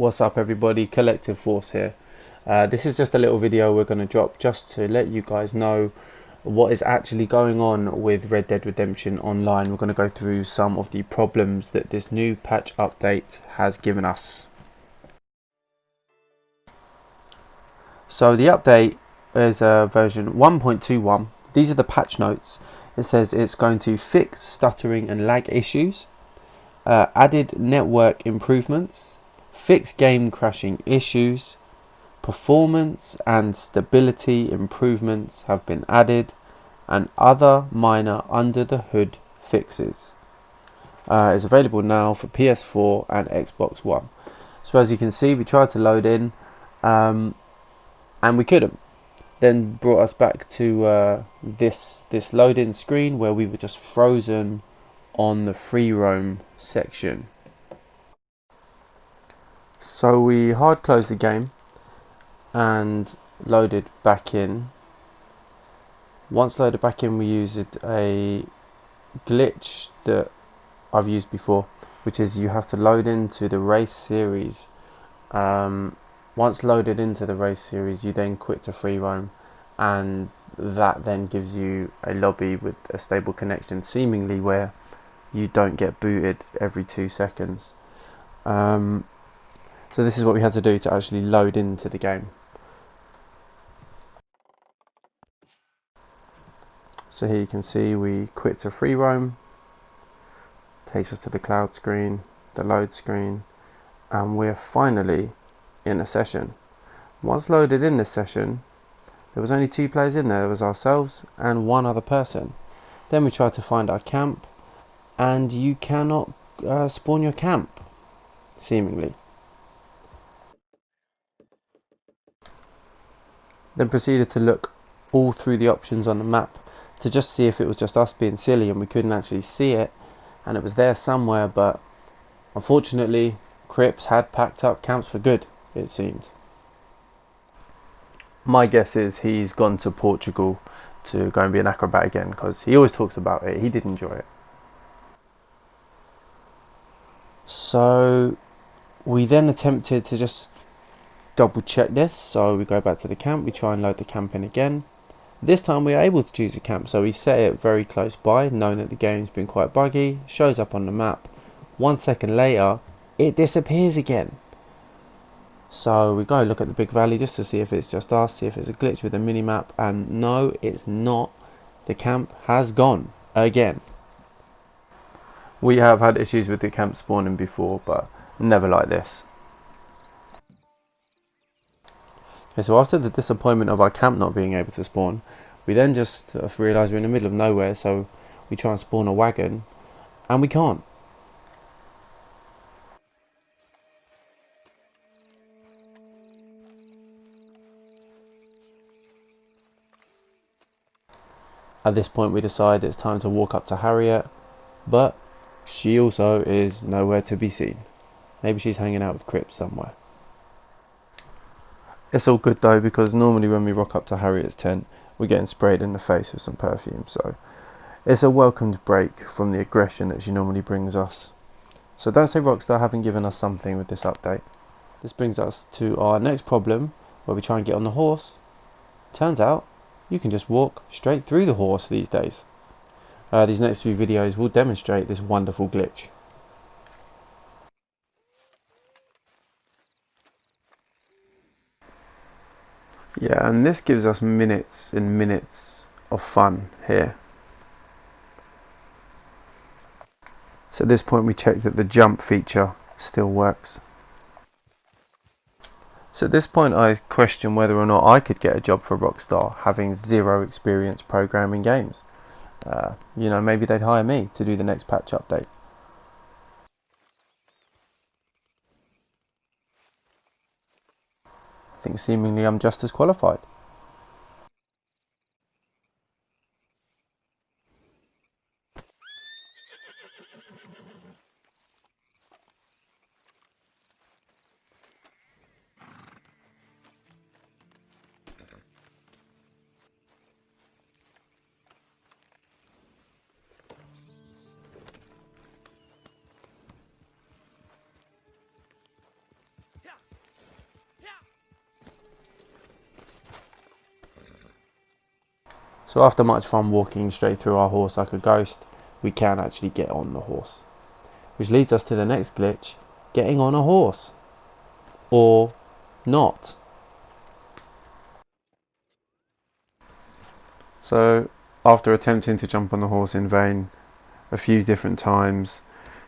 What's up everybody, Collective Force here. This is just a little video we're going to drop just to let you guys know what is actually going on with Red Dead Redemption Online. We're going to go through some of the problems that this new patch update has given us. So the update is version 1.21. These are the patch notes. It says it's going to fix stuttering and lag issues, added network improvements, fix game crashing issues, performance and stability improvements have been added, and other minor under the hood fixes. It's available now for PS4 and Xbox One. So as you can see, we tried to load in and we couldn't. Then brought us back to this load-in screen where we were just frozen on the free roam section. So we hard closed the game and loaded back in. Once loaded back in, we used a glitch that I've used before, which is you have to load into the race series. Once loaded into the race series, you then quit to free roam, and that then gives you a lobby with a stable connection, seemingly where you don't get booted every 2 seconds. So this is what we had to do to actually load into the game. So here you can see we quit to free roam, takes us to the cloud screen, the load screen, and we're finally in a session. Once loaded in this session, there was only 2 players in there. There was ourselves and 1 other person. Then we tried to find our camp, and you cannot spawn your camp, seemingly. Then proceeded to look all through the options on the map to just see if it was just us being silly and we couldn't actually see it, and it was there somewhere, but unfortunately Crips had packed up camps for good, it seemed. My guess is he's gone to Portugal to go and be an acrobat again, because he always talks about it. He did enjoy it. So we then attempted to just double check this. So we go back to the camp, we try and load the camp in again. This time we are able to choose a camp, so we set it very close by, knowing that the game's been quite buggy. Shows up on the map. 1 second later, it disappears again. So we go look at the big valley just to see if it's just us, see if it's a glitch with the minimap, and no, it's not. The camp has gone again. We have had issues with the camp spawning before, but never like this. Okay, so after the disappointment of our camp not being able to spawn, we then just realised we're in the middle of nowhere, so we try and spawn a wagon, and we can't. At this point we decide it's time to walk up to Harriet, but she also is nowhere to be seen. Maybe she's hanging out with Crips somewhere. It's all good though, because normally when we rock up to Harriet's tent, we're getting sprayed in the face with some perfume, so it's a welcomed break from the aggression that she normally brings us. So don't say Rockstar haven't given us something with this update. This brings us to our next problem, where we try and get on the horse. Turns out you can just walk straight through the horse these days. These next few videos will demonstrate this wonderful glitch. Yeah, and this gives us minutes and minutes of fun here. So at this point we check that the jump feature still works. So at this point I question whether or not I could get a job for Rockstar, having 0 experience programming games. You know, maybe they'd hire me to do the next patch update. I think seemingly I'm just as qualified. So after much fun walking straight through our horse like a ghost, we can actually get on the horse. Which leads us to the next glitch, getting on a horse. Or not. So after attempting to jump on the horse in vain a few different times,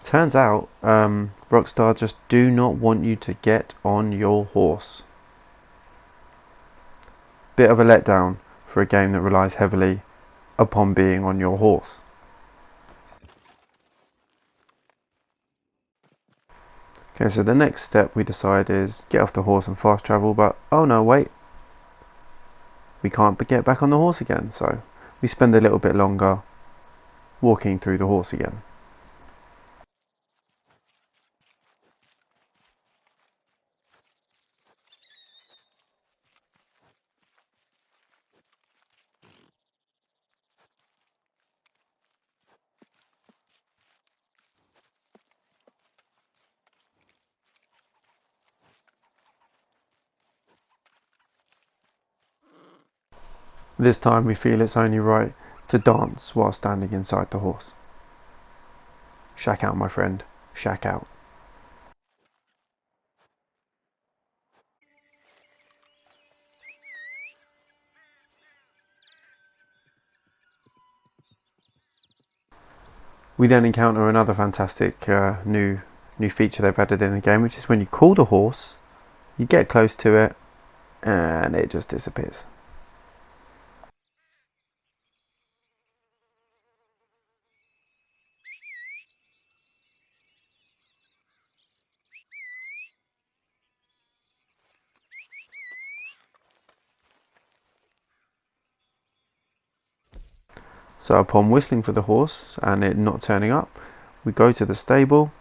turns out Rockstar just do not want you to get on your horse. Bit of a letdown for a game that relies heavily upon being on your horse. Okay, so the next step we decide is get off the horse and fast travel, but oh no, wait, we can't get back on the horse again, so we spend a little bit longer walking through the horse again. This time we feel it's only right to dance while standing inside the horse. Shack out, my friend, shack out. We then encounter another fantastic new feature they've added in the game, which is when you call the horse, you get close to it, and it just disappears. So upon whistling for the horse and it not turning up, we go to the stable,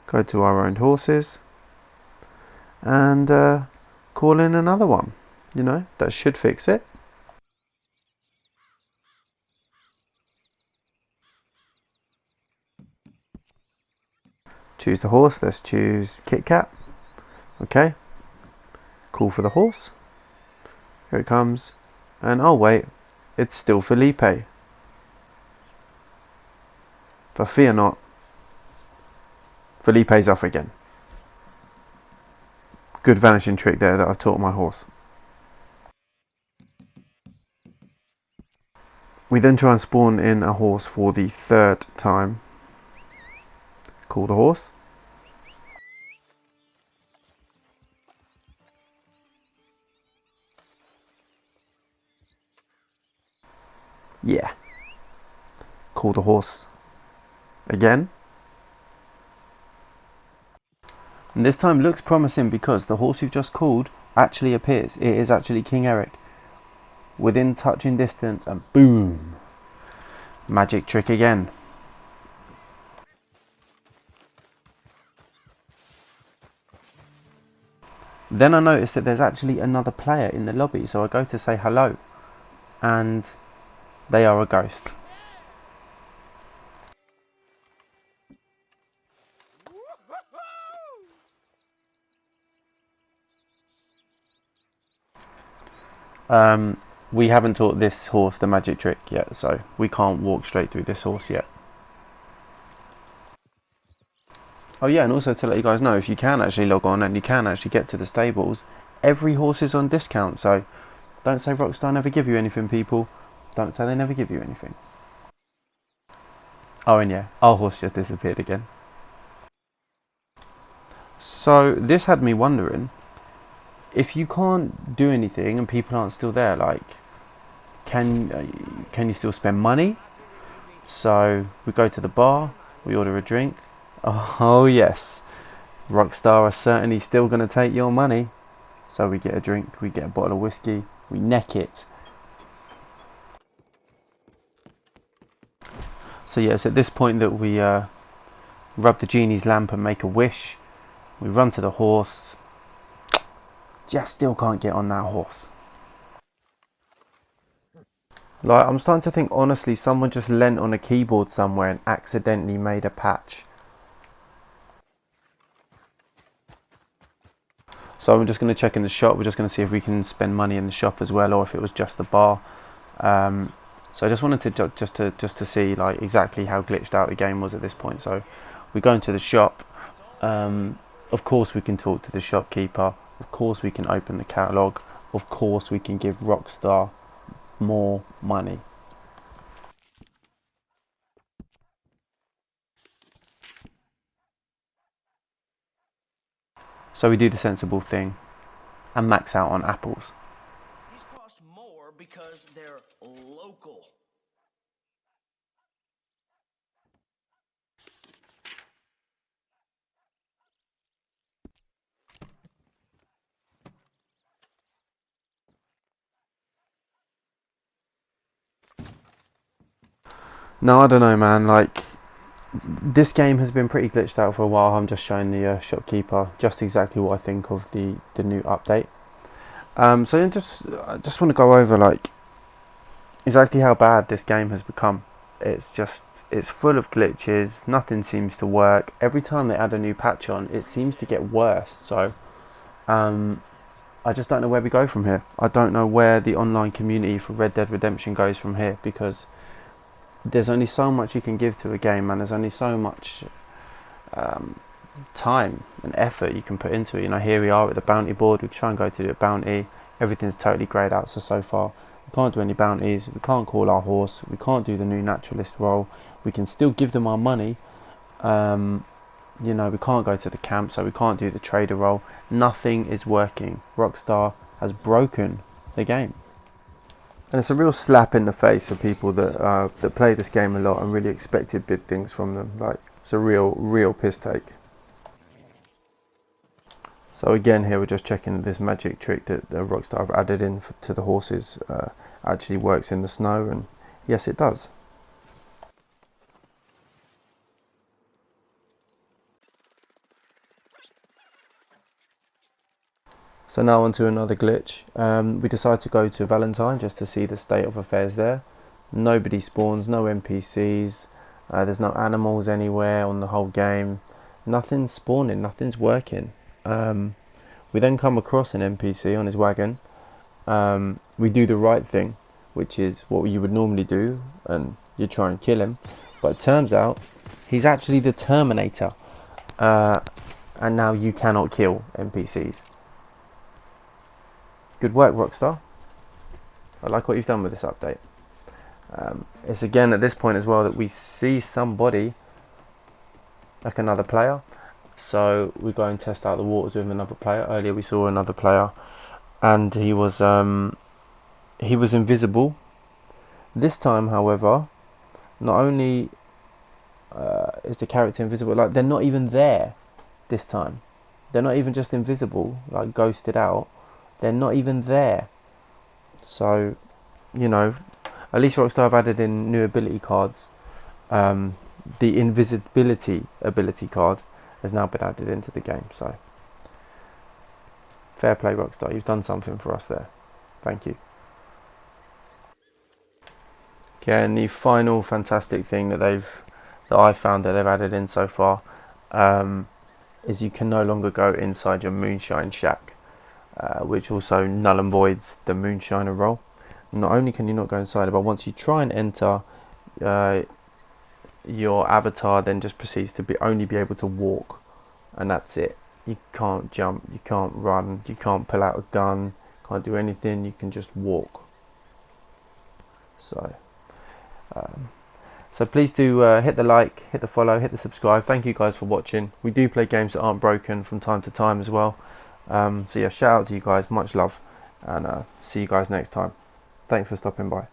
go to our owned horses, and call in another one. You know, that should fix it. Choose the horse, let's choose Kit Kat. Okay, call for the horse. Here it comes, and oh wait, it's still Felipe. But fear not, Felipe's off again. Good vanishing trick there that I've taught my horse. We then try and spawn in a horse for the third time. Call the horse. Yeah. Call the horse again. And this time looks promising because the horse you've just called actually appears. It is actually King Eric. Within touching distance, and boom. Magic trick again. Then I noticed that there's actually another player in the lobby, so I go to say hello, and they are a ghost. We haven't taught this horse the magic trick yet, so we can't walk straight through this horse yet. Oh yeah, and also to let you guys know, if you can actually log on and you can actually get to the stables, every horse is on discount, so don't say Rockstar never give you anything, people. Don't say they never give you anything. Oh, and yeah, our horse just disappeared again. So this had me wondering, if you can't do anything and people aren't still there, like, can you still spend money? So we go to the bar, we order a drink. Oh yes, Rockstar are certainly still going to take your money. So we get a drink, we get a bottle of whiskey, we neck it. So yeah, it's at this point that we rub the genie's lamp and make a wish. We run to the horse. Just still can't get on that horse. Like, I'm starting to think, honestly, someone just leant on a keyboard somewhere and accidentally made a patch. So I'm just going to check in the shop. We're just going to see if we can spend money in the shop as well, or if it was just the bar. So I just wanted to just to see like exactly how glitched out the game was at this point. So we go into the shop. Of course we can talk to the shopkeeper. Of course we can open the catalogue. Of course we can give Rockstar more money. So we do the sensible thing and max out on apples. These cost more because they're local. No, I don't know, man. Like, this game has been pretty glitched out for a while. I'm just showing the shopkeeper just exactly what I think of the new update. So I just want to go over like exactly how bad this game has become. It's full of glitches. Nothing seems to work. Every time they add a new patch on, it seems to get worse. So I just don't know where we go from here. I don't know where the online community for Red Dead Redemption goes from here, because there's only so much you can give to a game, and there's only so much time and effort you can put into it. You know, here we are at the bounty board. We try and go to do a bounty. Everything's totally greyed out. So far we can't do any bounties. We can't call our horse. We can't do the new naturalist role. We can still give them our money. You know, we can't go to the camp, so we can't do the trader role. Nothing is working. Rockstar has broken the game. And it's a real slap in the face for people that play this game a lot and really expected big things from them. Like, it's a real piss take. So again, here we're just checking that this magic trick that Rockstar have added in to the horses actually works in the snow, and yes, it does. So now on to another glitch. We decide to go to Valentine just to see the state of affairs there. Nobody spawns, no NPCs, there's no animals anywhere on the whole game. Nothing's spawning, nothing's working. We then come across an NPC on his wagon. We do the right thing, which is what you would normally do, and you try and kill him. But it turns out he's actually the Terminator, and now you cannot kill NPCs. Good work, Rockstar. I like what you've done with this update. It's again at this point as well that we see somebody, like another player. So we go and test out the waters with another player. Earlier we saw another player, and he was invisible. This time, however, not only is the character invisible, like they're not even there this time. They're not even just invisible, like ghosted out. They're not even there. So, you know, at least Rockstar have added in new ability cards. The invisibility ability card has now been added into the game. So, fair play, Rockstar. You've done something for us there. Thank you. Okay, and the final fantastic thing that I found that they've added in so far is you can no longer go inside your moonshine shack. Which also null and voids the moonshiner role. Not only can you not go inside it, but once you try and enter, your avatar then just proceeds to only be able to walk, and that's it. You can't jump, you can't run, you can't pull out a gun, can't do anything. You can just walk. So please do hit the like, hit the follow, hit the subscribe. Thank you guys for watching. We do play games that aren't broken from time to time as well. So yeah, shout out to you guys, much love, and see you guys next time. Thanks for stopping by.